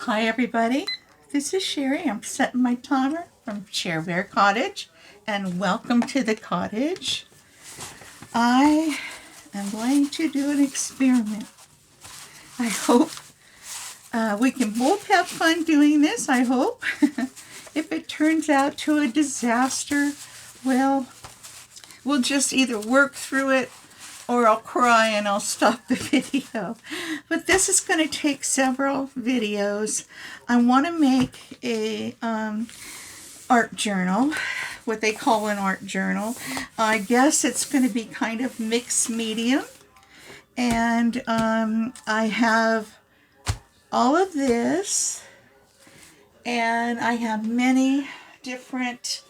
Hi everybody, this is Sherry. I'm setting my timer from Share Bear Cottage and welcome to the cottage. I am going to do an experiment. I hope we can both have fun doing this, I hope. If it turns out to a disaster, well, we'll just either work through it or I'll cry and I'll stop the video. But this is going to take several videos. I want to make a art journal, what they call an art journal. I guess it's going to be kind of mixed medium. And I have all of this, and I have many different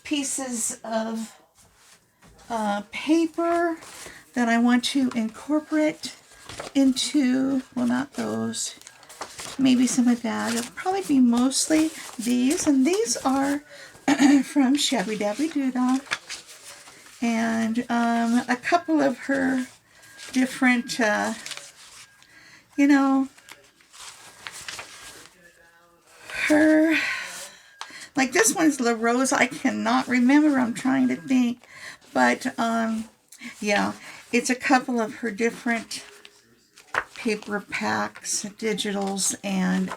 pieces of paper that I want to incorporate into, well, not those, maybe some of that. It'll probably be mostly these, and these are from Shabbydabbydoodah, and a couple of her different, her, like this one's La Rose. I cannot remember, I'm trying to think, but yeah, it's a couple of her different paper packs, digitals, and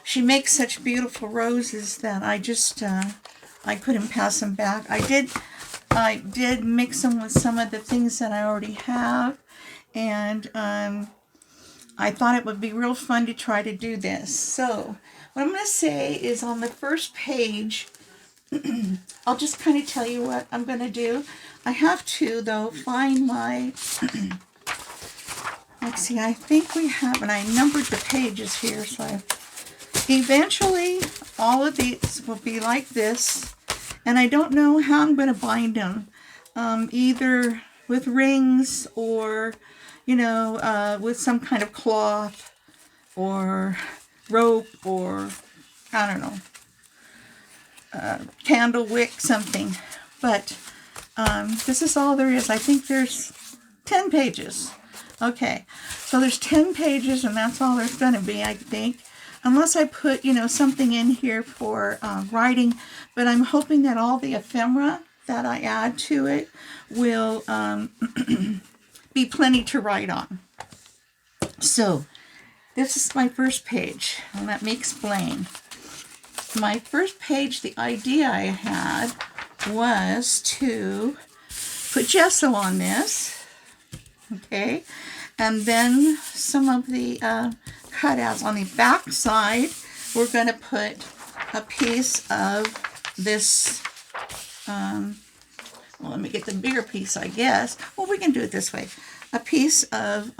she makes such beautiful roses that I just I couldn't pass them back. I did mix them with some of the things that I already have, and I thought it would be real fun to try to do this. So what I'm going to say is, on the first page, I'll just kind of tell you what I'm going to do. I have to, though, find my, let's see, I think we have, and I numbered the pages here, so eventually all of these will be like this, and I don't know how I'm going to bind them, either with rings or, with some kind of cloth or rope or, I don't know, candle wick, something. But this is all there is. I think there's 10 pages. Okay, so there's 10 pages, and that's all there's going to be, I think, unless I put, something in here for writing. But I'm hoping that all the ephemera that I add to it will be plenty to write on. So this is my first page, and let me explain. My first page, the idea I had was to put gesso on this, okay, and then some of the cutouts. On the back side, we're going to put a piece of this, well, let me get the bigger piece, I guess. Well, we can do it this way. A piece of,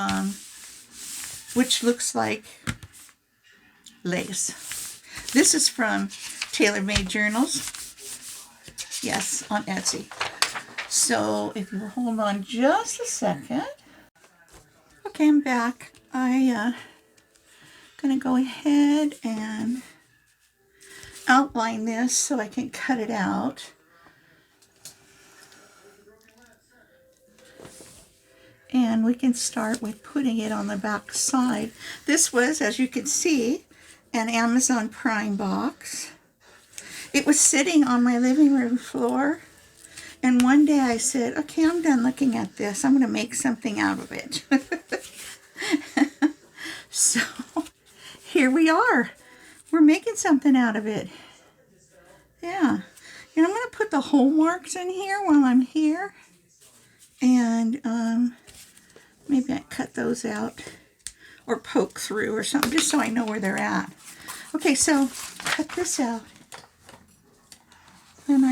which looks like lace. This is from Tailor Made Journals. Yes, on Etsy. So if you hold on just a second. Okay, I'm back. I'm going to go ahead and outline this so I can cut it out. And we can start with putting it on the back side. This was, as you can see, an Amazon Prime box. It was sitting on my living room floor, and one day I said, okay, I'm done looking at this. I'm going to make something out of it. So here we are. We're making something out of it. Yeah. And I'm going to put the hole marks in here while I'm here. And maybe I cut those out or poke through or something, just so I know where they're at. Okay, so cut this out. And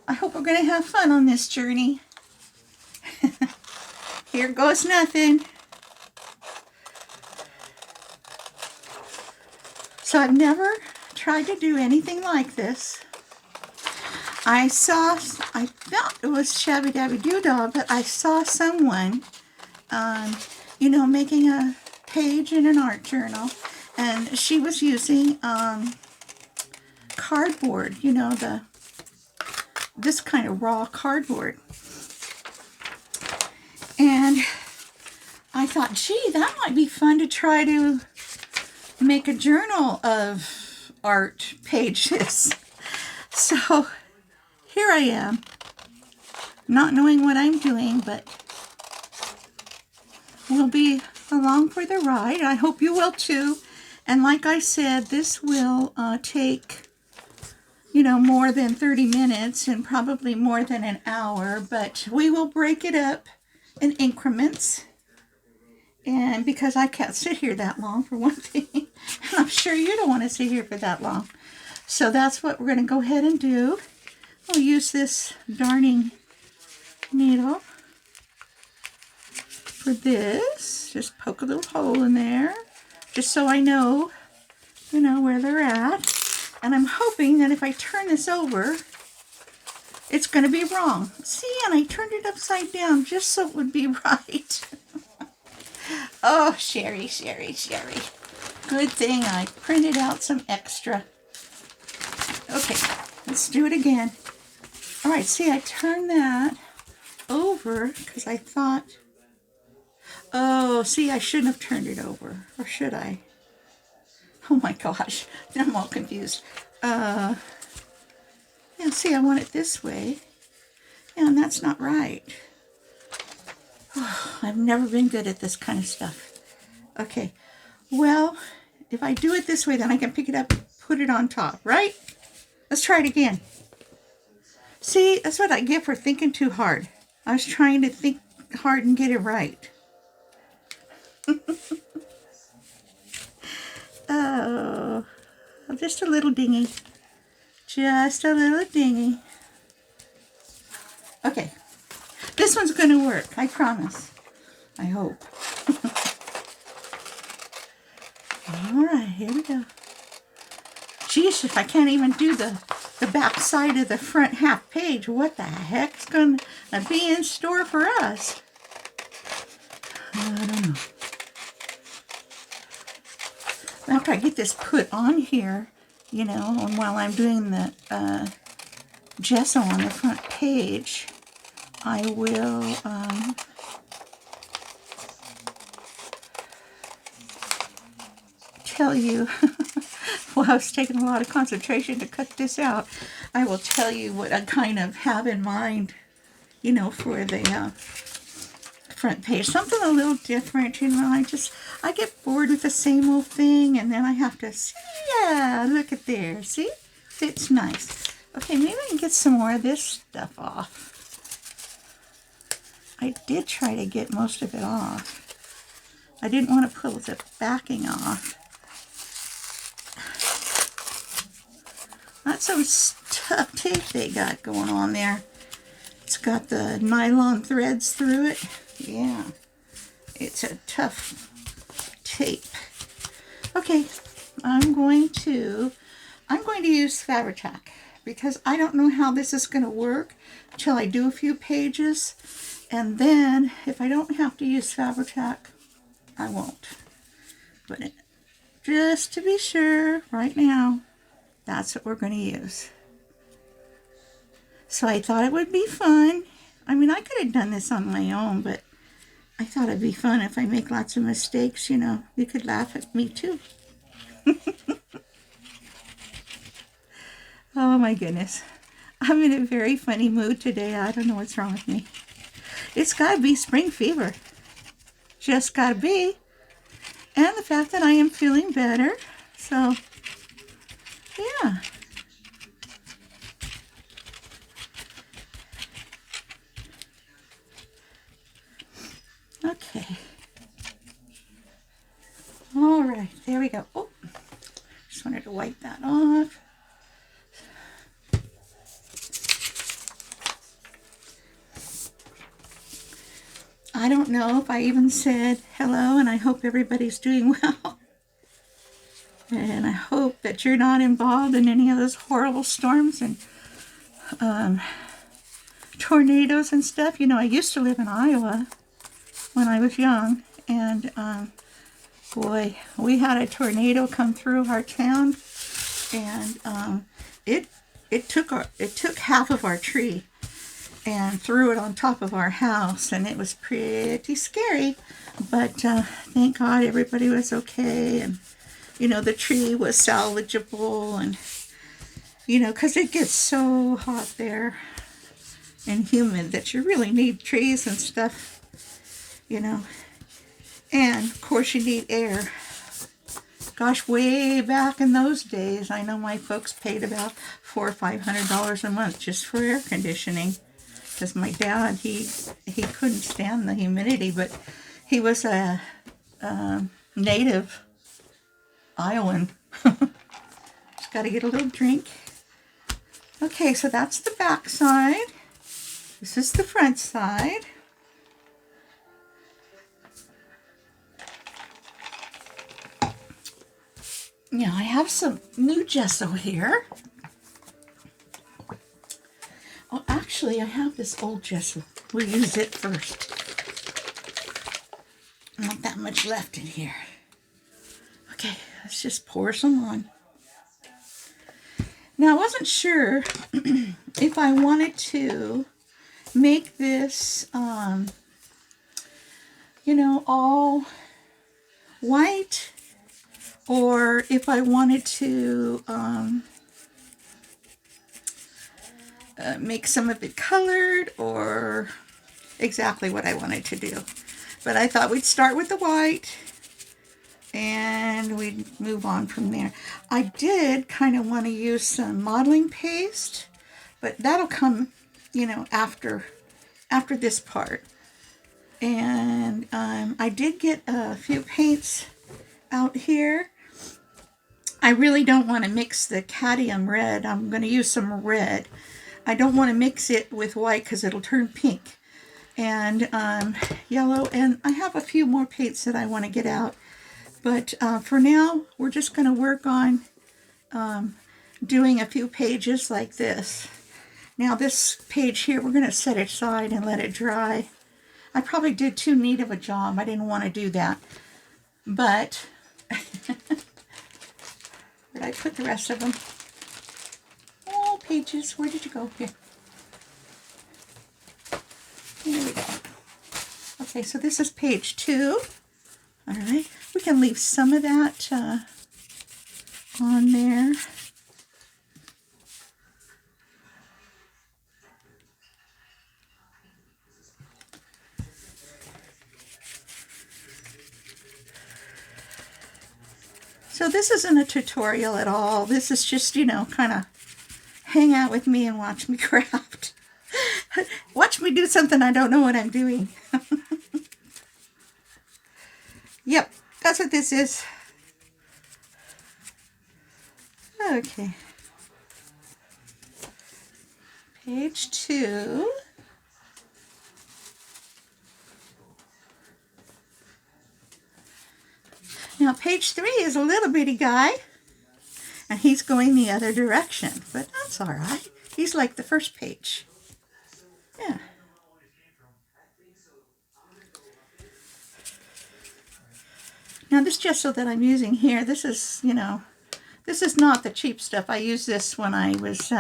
I hope we're going to have fun on this journey. Here goes nothing. So I've never tried to do anything like this. I thought it was Shabbydabbydoodah, but I saw someone, making a page in an art journal, and she was using cardboard, this kind of raw cardboard. And I thought, gee, that might be fun to try to make a journal of art pages. So here I am, not knowing what I'm doing, but we'll be along for the ride. I hope you will too. And like I said, this will take, more than 30 minutes and probably more than an hour, but we will break it up in increments. And because I can't sit here that long, for one thing, and I'm sure you don't want to sit here for that long. So that's what we're going to go ahead and do. I'll use this darning needle for this. Just poke a little hole in there, just so I know, where they're at. And I'm hoping that if I turn this over, it's going to be wrong. See, and I turned it upside down just so it would be right. Oh, Sherry. Good thing I printed out some extra. Okay, let's do it again. All right, see, I turned that over because I thought, oh, see, I shouldn't have turned it over. Or should I? Oh my gosh, I'm all confused. Yeah, see, I want it this way. Yeah, and that's not right. Oh, I've never been good at this kind of stuff. Okay, well, if I do it this way, then I can pick it up and put it on top, right? Let's try it again. See, that's what I get for thinking too hard. I was trying to think hard and get it right. Oh, just a little dingy. Just a little dingy. Okay. This one's going to work, I promise. I hope. All right, here we go. Geez, if I can't even do the back side of the front half page, what the heck's going to be in store for us? I don't know. After I get this put on here, and while I'm doing the gesso on the front page, I will tell you, well, I was taking a lot of concentration to cut this out. I will tell you what I kind of have in mind, for the front page. Something a little different, I get bored with the same old thing, and then I have to see, yeah, look at there, see? Fits nice. Okay, maybe I can get some more of this stuff off. I did try to get most of it off. I didn't want to pull the backing off. That's some tough tape they got going on there. It's got the nylon threads through it. Yeah, it's a tough tape. Okay, I'm going to use Fabri-Tac because I don't know how this is going to work until I do a few pages. And then, if I don't have to use Fabri-Tac, I won't. But just to be sure, right now, that's what we're going to use. So I thought it would be fun. I mean, I could have done this on my own, but I thought it'd be fun if I make lots of mistakes, you could laugh at me too. Oh my goodness. I'm in a very funny mood today. I don't know what's wrong with me. It's got to be spring fever. Just got to be. And the fact that I am feeling better. So, yeah. Okay. All right. There we go. Oh, just wanted to wipe that off. I don't know if I even said hello, and I hope everybody's doing well. And I hope that you're not involved in any of those horrible storms and tornadoes and stuff. I used to live in Iowa when I was young, and boy, we had a tornado come through our town, and it took half of our tree and threw it on top of our house, and it was pretty scary, but thank God everybody was okay, and you know, the tree was salvageable, and, you know, because it gets so hot there and humid that you really need trees and stuff, you know. And, of course, you need air. Gosh, way back in those days, I know my folks paid about $400 or $500 a month just for air conditioning. Because my dad, he couldn't stand the humidity, but he was a native Iowan. Just got to get a little drink. Okay, so that's the back side. This is the front side. Now I have some new gesso here. Oh, actually, I have this old gesso. We'll use it first. Not that much left in here. Okay, let's just pour some on. Now, I wasn't sure if I wanted to make this, you know, all white, or if I wanted to make some of it colored, or exactly what I wanted to do. But I thought we'd start with the white and we'd move on from there. I did kind of want to use some modeling paste, but that'll come, you know, after this part. And I did get a few paints out here. I really don't want to mix the cadmium red. I'm going to use some red. I don't want to mix it with white because it'll turn pink. And yellow, and I have a few more paints that I want to get out. But for now, we're just going to work on doing a few pages like this. Now this page here, we're going to set it aside and let it dry. I probably did too neat of a job. I didn't want to do that. But where'd I put the rest of them? Oh, pages, where did you go? Here. Here we go. Okay, so this is page 2. All right, we can leave some of that on there. So this isn't a tutorial at all. This is just, you know, kind of hang out with me and watch me craft. Watch me do something I don't know what I'm doing. Yep, that's what this is. Okay. Page 2. Now page 3 is a little bitty guy, and he's going the other direction, but that's all right. He's like the first page. Yeah. Now this gesso that I'm using here, this is, you know, this is not the cheap stuff. I used this when I was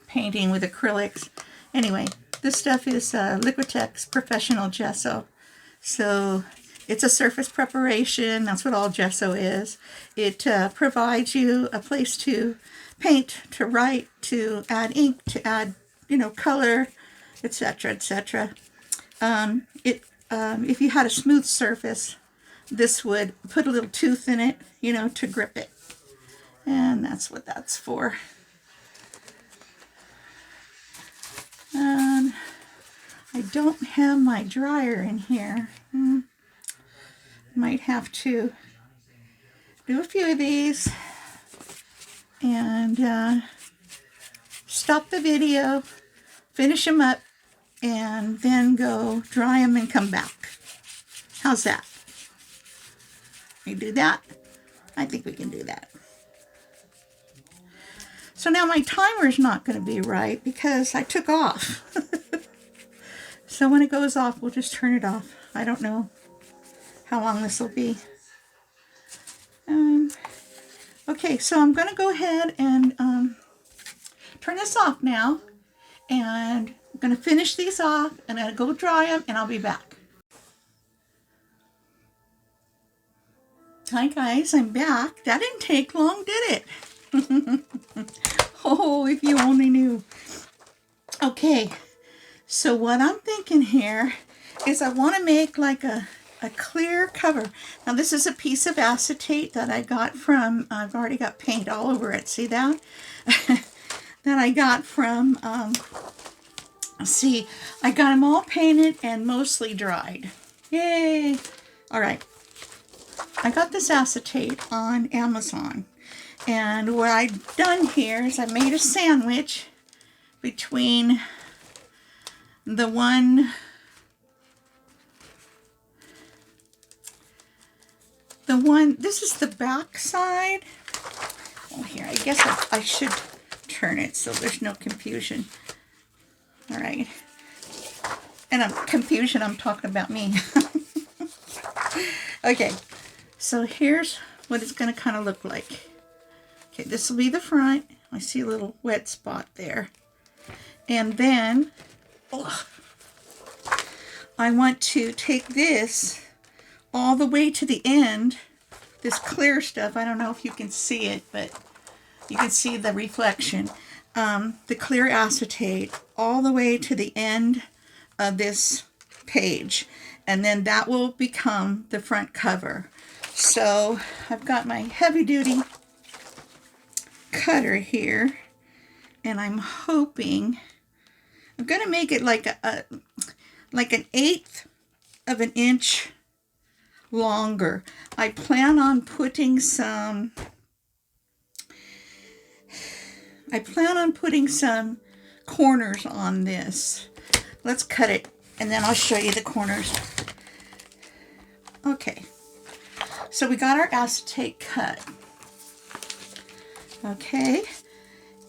painting with acrylics. Anyway, this stuff is Liquitex Professional Gesso. So it's a surface preparation. That's what all gesso is. It provides you a place to paint, to write, to add ink, to add, you know, color, etc., etc. If you had a smooth surface, this would put a little tooth in it, you know, to grip it. And that's what that's for. I don't have my dryer in here. Might have to do a few of these and stop the video, finish them up, and then go dry them and come back. How's that? We do that? I think we can do that. So now my timer's not going to be right because I took off. So when it goes off, we'll just turn it off. I don't know how long this will be. Okay, so I'm going to go ahead and turn this off now. And I'm going to finish these off, and I'll go dry them, and I'll be back. Hi guys, I'm back. That didn't take long, did it? Oh, if you only knew. Okay, so what I'm thinking here is I want to make like a clear cover. Now this is a piece of acetate that I got from, I've already got paint all over it, see that? That I got from, see, I got them all painted and mostly dried. Yay! All right. I got this acetate on Amazon, and what I've done here is I made a sandwich between the one, this is the back side. Oh, here, I guess I should turn it so there's no confusion. All right, and confusion, I'm talking about me. Okay. So here's what it's going to kind of look like. Okay, this will be the front. I see a little wet spot there. And then, I want to take this all the way to the end. This clear stuff, I don't know if you can see it, but you can see the reflection. The clear acetate all the way to the end of this page. And then that will become the front cover. So I've got my heavy-duty cutter here, and I'm hoping I'm going to make it like an 1/8 of an inch longer. I plan on putting some corners on this. Let's cut it, and then I'll show you the corners. Okay. So we got our acetate cut. Okay,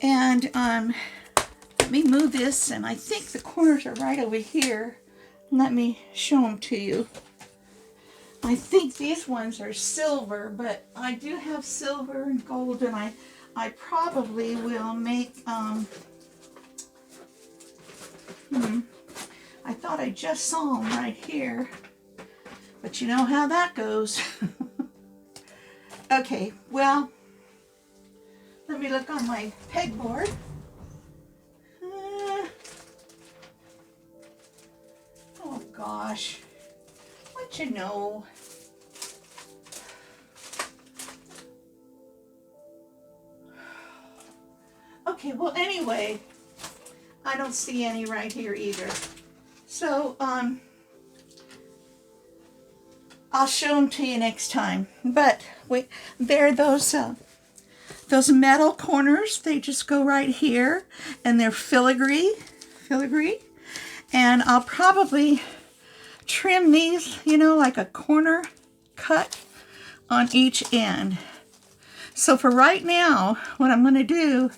and let me move this, and I think the corners are right over here. Let me show them to you. I think these ones are silver, but I do have silver and gold, and I probably will make, I thought I just saw them right here, but you know how that goes. Okay, well, let me look on my pegboard. Oh gosh, what you know? Okay, well anyway, I don't see any right here either. So, I'll show them to you next time. But they're those metal corners. They just go right here, and they're filigree. And I'll probably trim these, you know, like a corner cut on each end. So for right now, what I'm going to do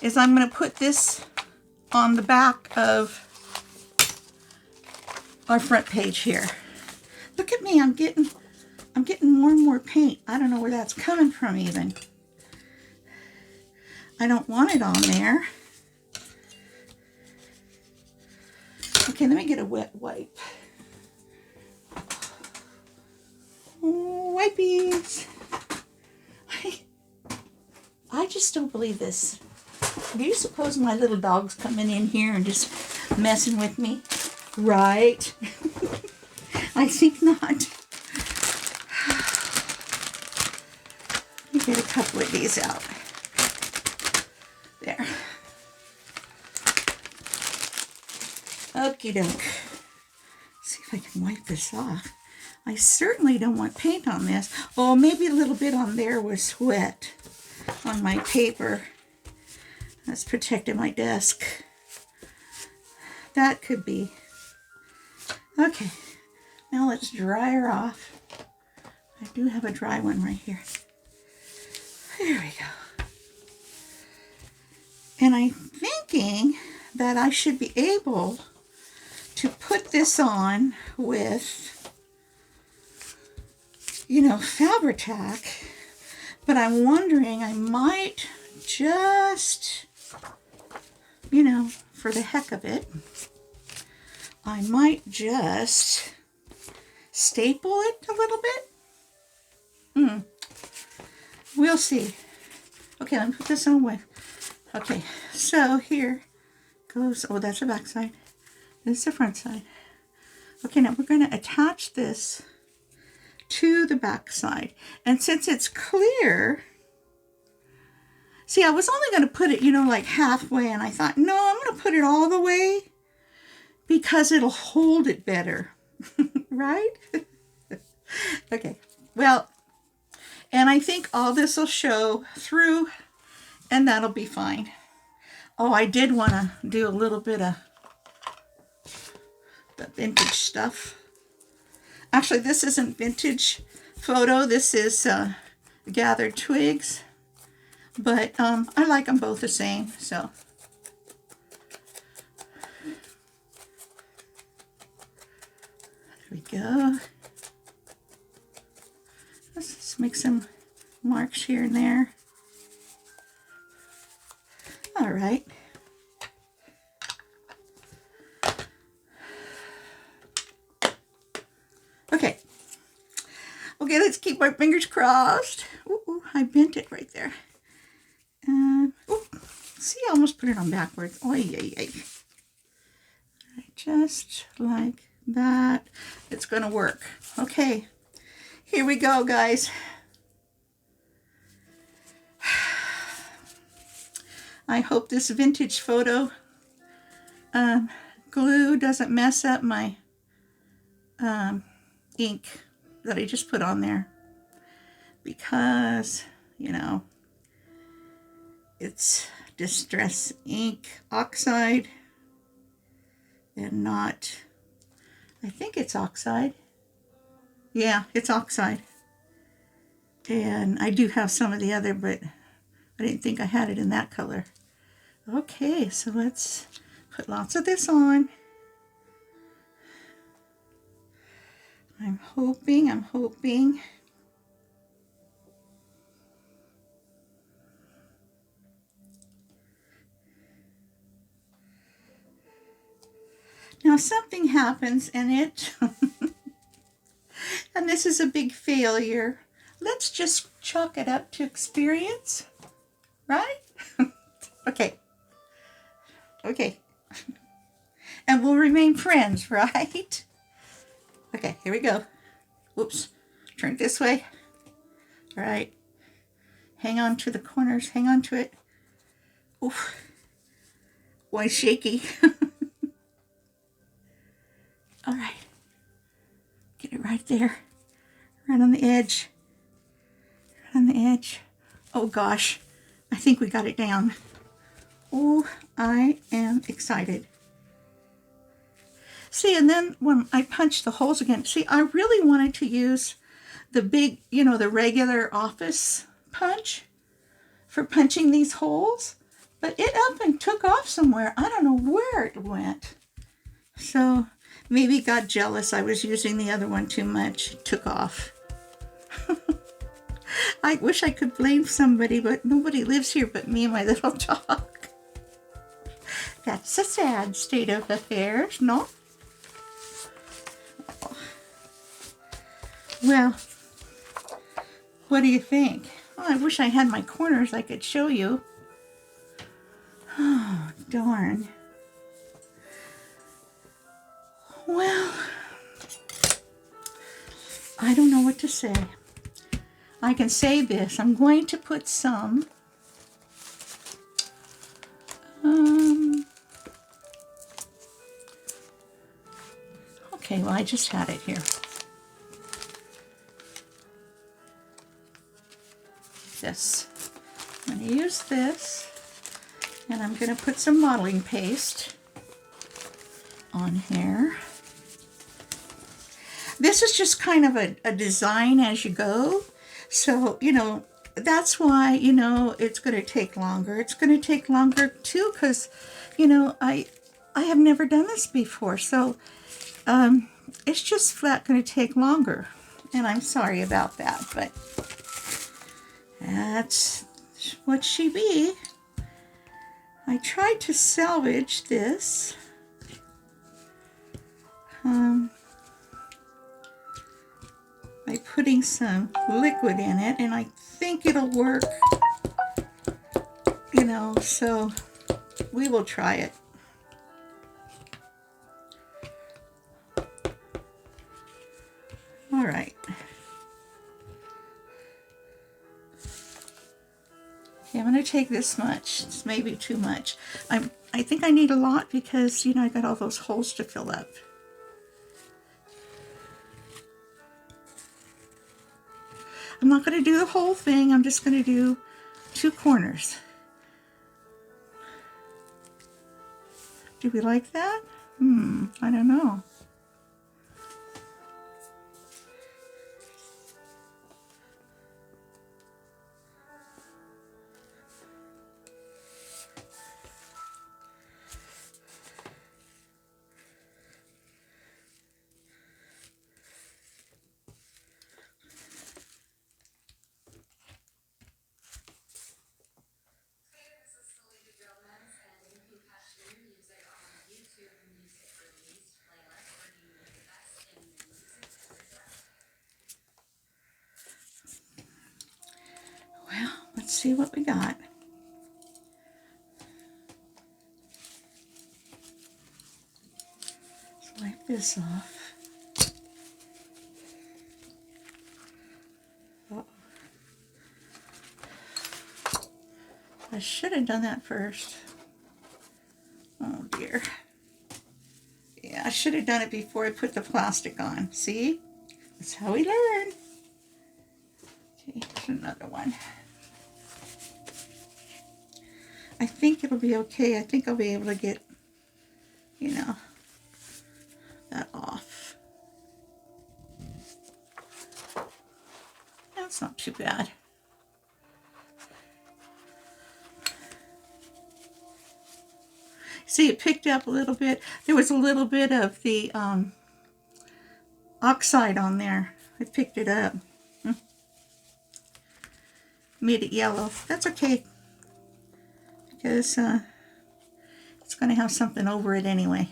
is I'm going to put this on the back of our front page here. Look at me, I'm getting more and more paint. I don't know where that's coming from even. I don't want it on there. Okay, let me get a wet wipe. Oh, wipies. I just don't believe this. Do you suppose my little dog's coming in here and just messing with me? Right. I think not. Let me get a couple of these out. There. Okie doke. See if I can wipe this off. I certainly don't want paint on this. Oh, maybe a little bit on there was wet on my paper. That's protecting my desk. That could be. Okay. Now let's dry her off. I do have a dry one right here. There we go. And I'm thinking that I should be able to put this on with, you know, Fabri-Tac, but I'm wondering I might just, you know, for the heck of it, I might just staple it a little bit. We'll see. Okay, let me put this on away. Okay, so here goes, oh, that's the back side. This is the front side. Okay, now we're going to attach this to the back side. And since it's clear, see, I was only going to put it, like halfway, and I thought, no, I'm going to put it all the way because it'll hold it better, right? Okay, well, and I think all this will show through, and that'll be fine. Oh, I did want to do a little bit of the vintage stuff. Actually, this isn't vintage photo. This is gathered twigs. But I like them both the same, so. There we go. Let's just make some marks here and there. All right. Okay. Okay, let's keep our fingers crossed. Ooh, I bent it right there. See, I almost put it on backwards. Oy, oy, oy. Just like that. It's going to work. Okay, here we go, guys. I hope this vintage photo glue doesn't mess up my ink that I just put on there, because, it's Distress Ink Oxide and not, I think it's oxide. Yeah, it's oxide. And I do have some of the other, but I didn't think I had it in that color. Okay, so let's put lots of this on. I'm hoping. Now something happens and it, and this is a big failure. Let's just chalk it up to experience, right? Okay. And we'll remain friends, right? Okay, here we go. Whoops, turn it this way. All right. Hang on to the corners, hang on to it. Oof. Boy, shaky. All right. Get it right there. Right on the edge. Right on the edge. Oh gosh, I think we got it down. Oh, I am excited. See, and then when I punch the holes again, see, I really wanted to use the big, the regular office punch for punching these holes, but it up and took off somewhere. I don't know where it went. So maybe it got jealous I was using the other one too much. It took off. I wish I could blame somebody, but nobody lives here but me and my little dog. That's a sad state of affairs, no? Well, what do you think? Oh, I wish I had my corners I could show you. Oh, darn. Well, I don't know what to say. I can say this. I'm going to put some okay, well, I just had it here. This. I'm going to use this, and I'm going to put some modeling paste on here. This is just kind of a design as you go. So, that's why, it's going to take longer. It's going to take longer too, because, I have never done this before. So, it's just flat going to take longer. And I'm sorry about that, but that's what she be. I tried to salvage this. I putting some liquid in it, and I think it'll work, you know, so we will try it. All right. Okay, I'm going to take this much. It's maybe too much. I think I need a lot because, you know, I got all those holes to fill up. I'm not going to do the whole thing. I'm just going to do 2 corners. Do we like that? I don't know. Well, let's see what we got. Let's wipe this off. I should have done that first. Oh dear. Yeah, I should have done it before I put the plastic on. See? That's how we learn. Okay, here's another one. I think it'll be okay. I think I'll be able to get, you know, that off. That's not too bad. See, it picked up a little bit. There was a little bit of the oxide on there. I picked it up. Made it yellow. That's okay, because it's going to have something over it anyway.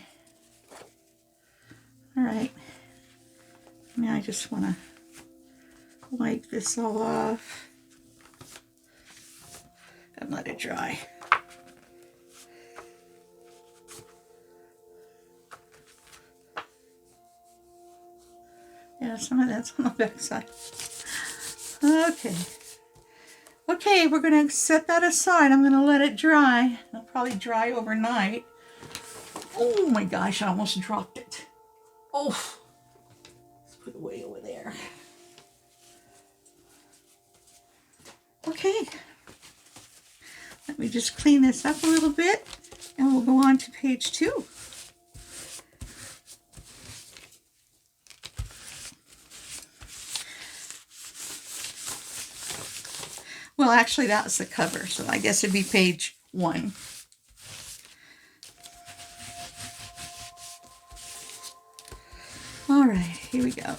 All right. Now I just want to wipe this all off and let it dry. Yeah, some of that's on the back side. Okay. Okay, we're going to set that aside. I'm going to let it dry. It'll probably dry overnight. Oh my gosh, I almost dropped it. Oh, let's put it way over there. Okay. Let me just clean this up a little bit, and we'll go on to page 2. Well, actually, that was the cover, so I guess it'd be page 1. All right, here we go.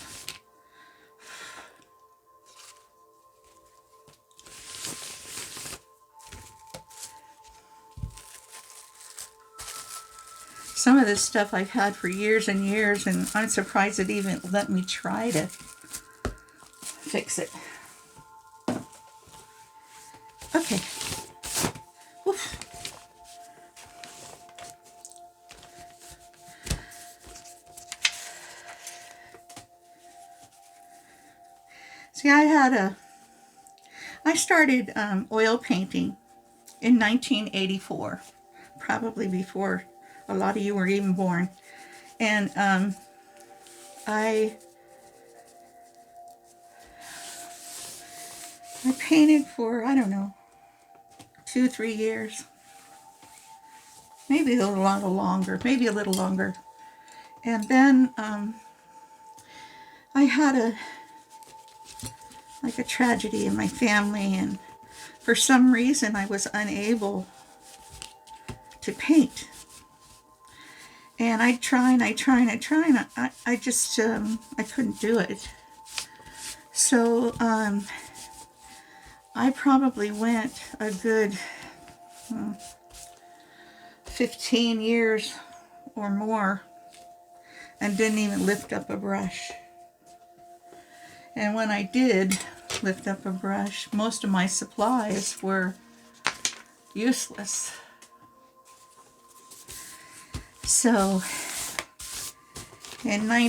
Some of this stuff I've had for years and years, and I'm surprised it even let me try to fix it. Okay. Oof. See, I started oil painting in 1984, probably before a lot of you were even born. And I painted for, I don't know, 2-3 years, maybe a little longer, maybe a little longer. And then I had a tragedy in my family, and for some reason I was unable to paint. And I try and I just I couldn't do it. So I probably went a good 15 years or more and didn't even lift up a brush. And when I did lift up a brush, most of my supplies were useless. So in I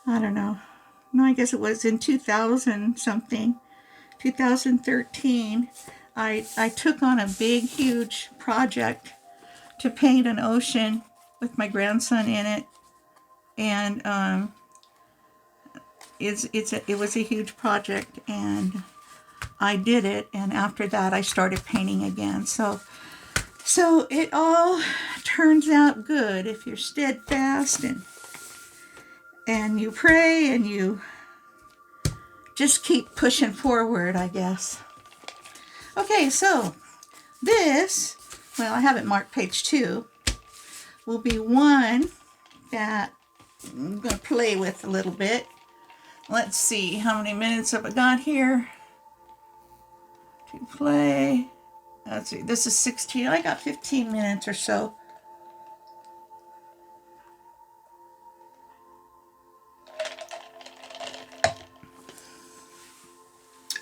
don't know, no, I guess it was in 2000 something, 2013, I took on a big, huge project to paint an ocean with my grandson in it. And it was a huge project, and I did it, and after that I started painting again. So it all turns out good if you're steadfast and you pray and you just keep pushing forward, I guess. Okay, so this, well, I have it marked page 2, will be one that I'm going to play with a little bit. Let's see, how many minutes have I got here to play? Let's see, this is 16. I got 15 minutes or so.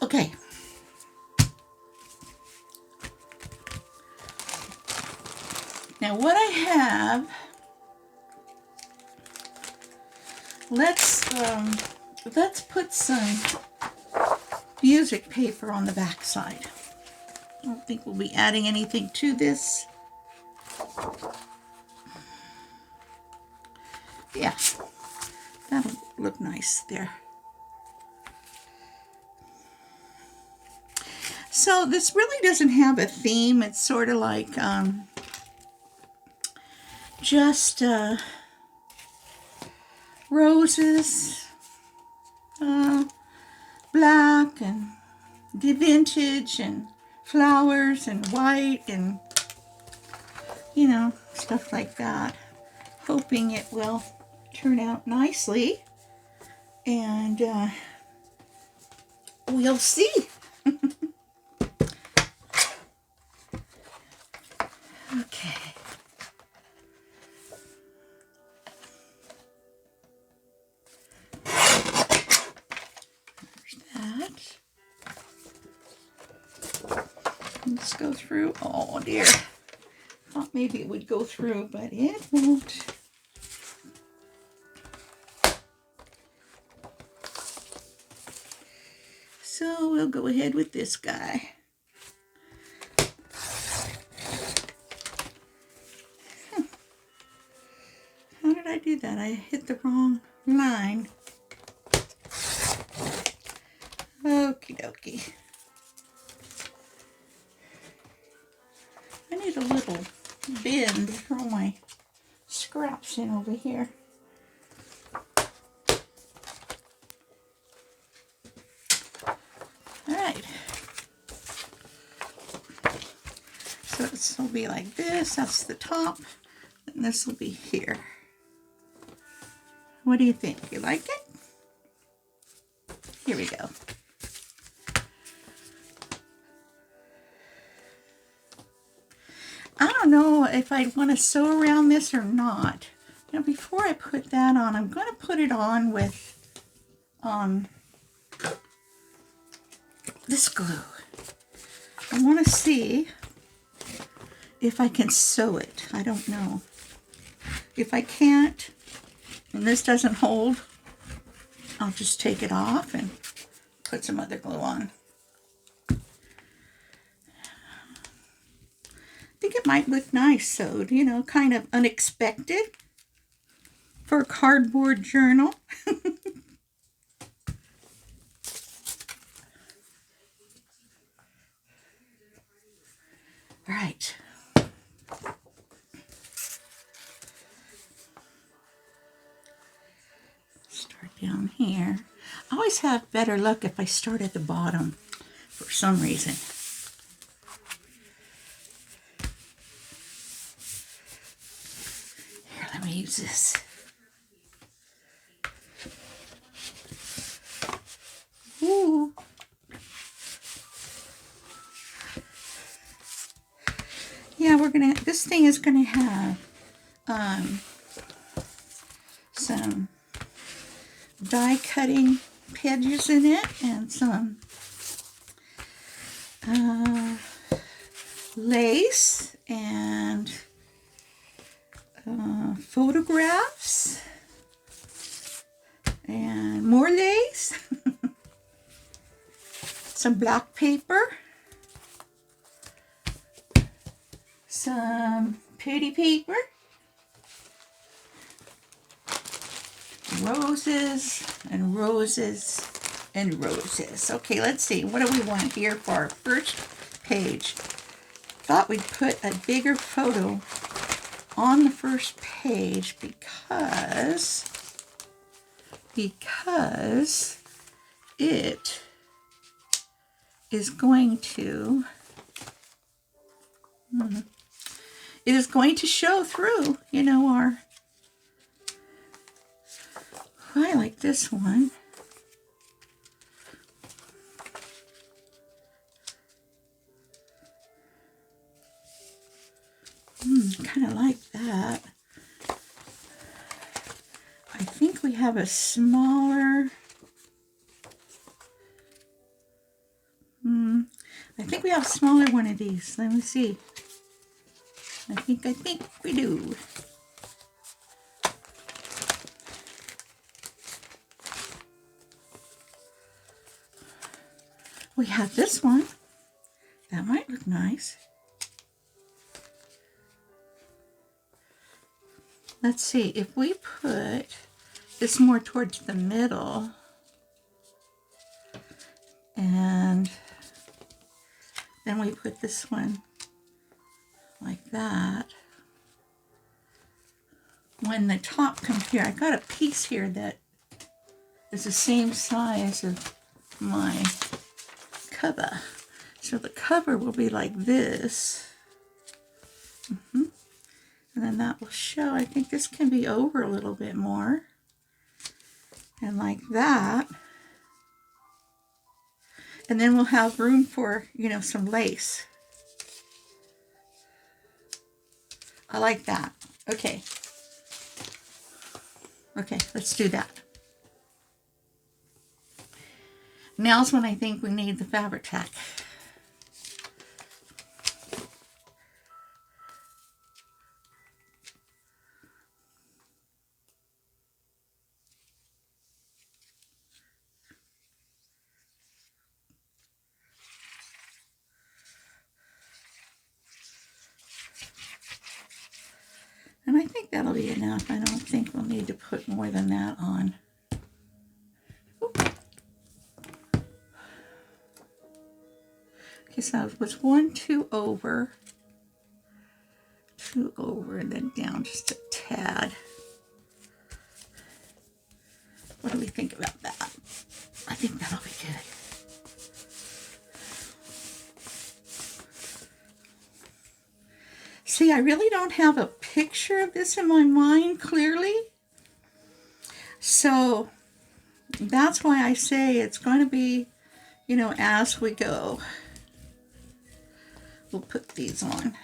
Okay. Now what I have, let's put some music paper on the back side. I don't think we'll be adding anything to this. Yeah, that'll look nice there. So this really doesn't have a theme. It's sort of like just roses, black and the vintage and flowers and white and, you know, stuff like that. Hoping it will turn out nicely, and we'll see. Okay. Let's go through. Oh dear. Thought maybe it would go through, but it won't. So we'll go ahead with this guy. How did I do that? I hit the wrong line. Okie dokie. I need a little bin to throw my scraps in over here. Alright. So this will be like this. That's the top. And this will be here. What do you think? You like it? Here we go. I don't know if I'd want to sew around this or not. Now before I put that on, I'm going to put it on with this glue. I want to see if I can sew it. I don't know. If I can't, and this doesn't hold, I'll just take it off and put some other glue on. I think it might look nice sewed, you know, kind of unexpected for a cardboard journal. Right. Start down here. I always have better luck if I start at the bottom for some reason. Here, let me use this. Ooh. Yeah, this thing is gonna have some die cutting pages in it, and some lace and photographs and more lace, some black paper, some pretty paper, roses and roses and roses. Okay, let's see. What do we want here for our first page? Thought we'd put a bigger photo on the first page because it is going to show through, you know, our, I like this one. Kind of like that. I think we have a smaller, I think we have a smaller one of these. Let me see. I think we do. We have this one. That might look nice. Let's see, if we put this more towards the middle, and then we put this one like that. When the top comes here, I got a piece here that is the same size as my cover. So the cover will be like this. And then that will show. I think this can be over a little bit more. And like that. And then we'll have room for, you know, some lace. I like that. Okay. Okay, let's do that. Now's when I think we need the fabric tack. And I think that'll be enough. I don't think we'll need to put more than that on. Okay, so it was 1, 2 over, 2 over, and then down just a tad. What do we think about that? I think that'll be good. See, I really don't have a picture of this in my mind clearly. So that's why I say it's going to be, you know, as we go. We'll put these on.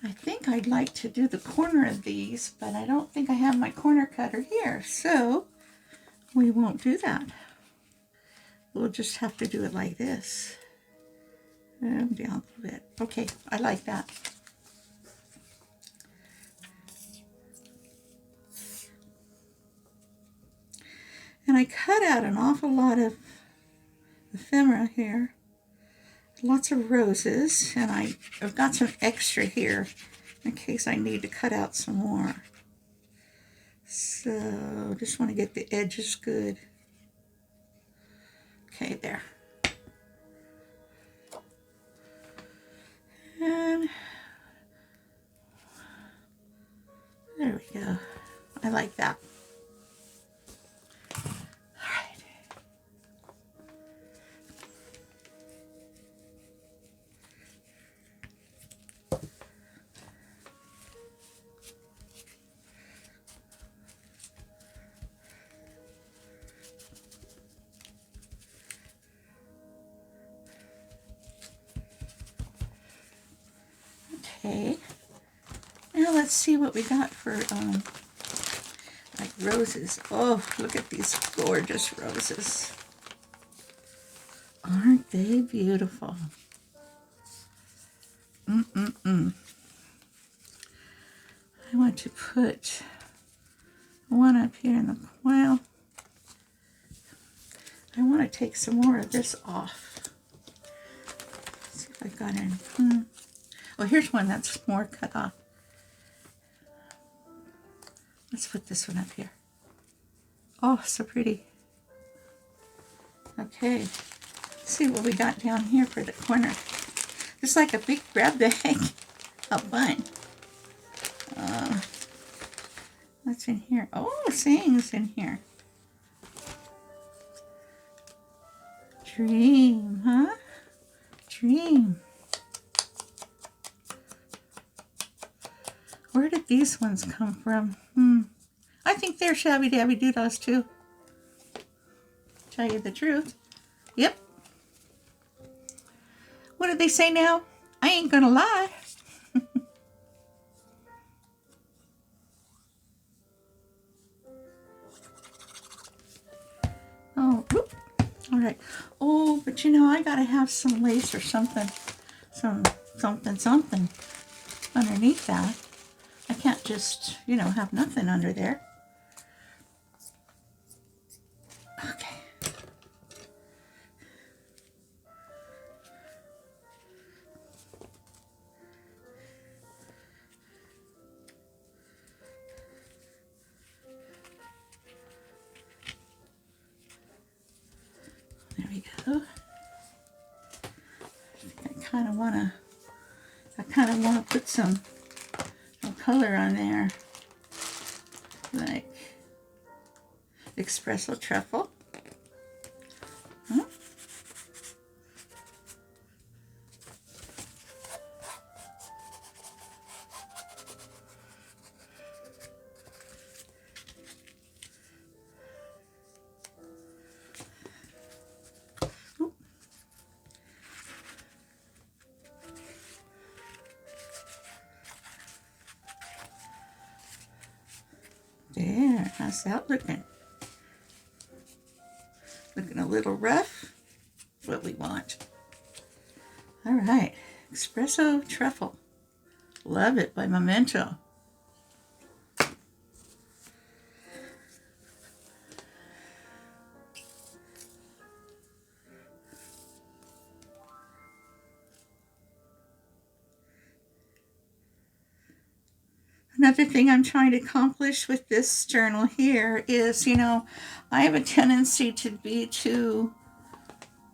I think I'd like to do the corner of these, but I don't think I have my corner cutter here, so we won't do that. We'll just have to do it like this. And down a little bit. Okay, I like that. And I cut out an awful lot of ephemera here. Lots of roses, and I've got some extra here in case I need to cut out some more. So just want to get the edges good. Okay, there. And there we go. I like that. All right. Okay, now let's see what we got for like Roses. Oh, look at these gorgeous roses. Aren't they beautiful? I want to put one up here in the well. I want to take some more of this off. Let's see if I got any. Oh, here's one that's more cut off. Let's put this one up here. Oh, so pretty. Okay, let's see what we got down here for the corner. It's like a big grab bag of fun. What's in here? Oh, things in here. Dream, huh? Dream. Where did these ones come from? I think they're Shabbydabbydoodas too. Tell you the truth. Yep. What did they say now? I ain't gonna lie. Oh, whoop. All right. Oh, but you know, I gotta have some lace or something. Something underneath that. I can't just, you know, have nothing under there. Okay. There we go. I kind of want to put some color on there, like espresso truffle. Huh? There, how's that looking? Looking a little rough. What we want. All right, espresso truffle. Love it by Memento. Another thing I'm trying to accomplish with this journal here is, you know, I have a tendency to be too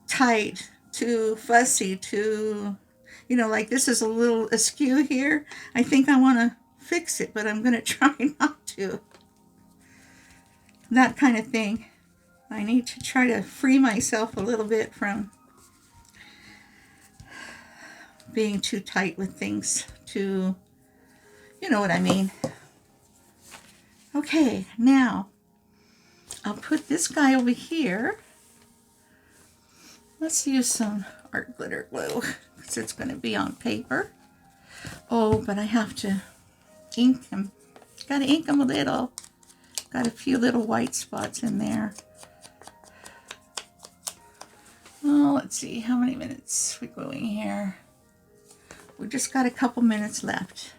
tight, too fussy, too, you know, like this is a little askew here. I think I want to fix it, but I'm going to try not to. That kind of thing. I need to try to free myself a little bit from being too tight with things, too... You know what I mean. Okay, now I'll put this guy over here. Let's use some art glitter glue because it's going to be on paper. Oh, but I have to ink him. Got to ink him a little. Got a few little white spots in there. Oh, let's see. How many minutes are we going here? We just got a couple minutes left.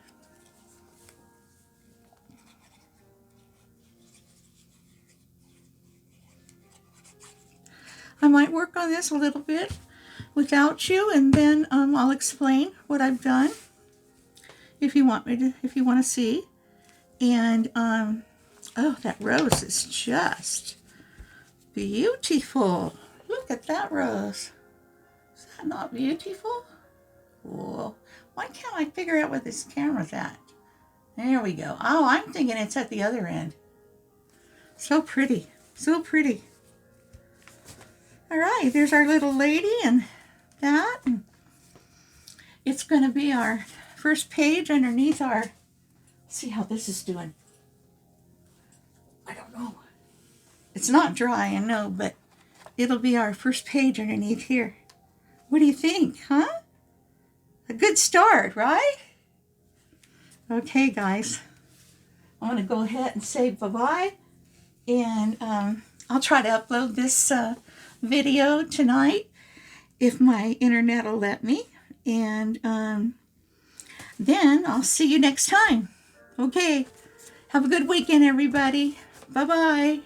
I might work on this a little bit without you, and then I'll explain what I've done if you want me to, if you want to see. And oh, that rose is just beautiful. Look at that rose. Is that not beautiful? Whoa. Why can't I figure out what this camera's at? There we go. Oh, I'm thinking it's at the other end. So pretty. So pretty. All right, there's our little lady and that. And it's going to be our first page underneath our... Let's see how this is doing. I don't know. It's not dry, I know, but it'll be our first page underneath here. What do you think, huh? A good start, right? Okay, guys. I'm going to go ahead and say bye-bye. And I'll try to upload this video tonight if my internet will let me. And then I'll see you next time. Okay. Have a good weekend, everybody. Bye-bye.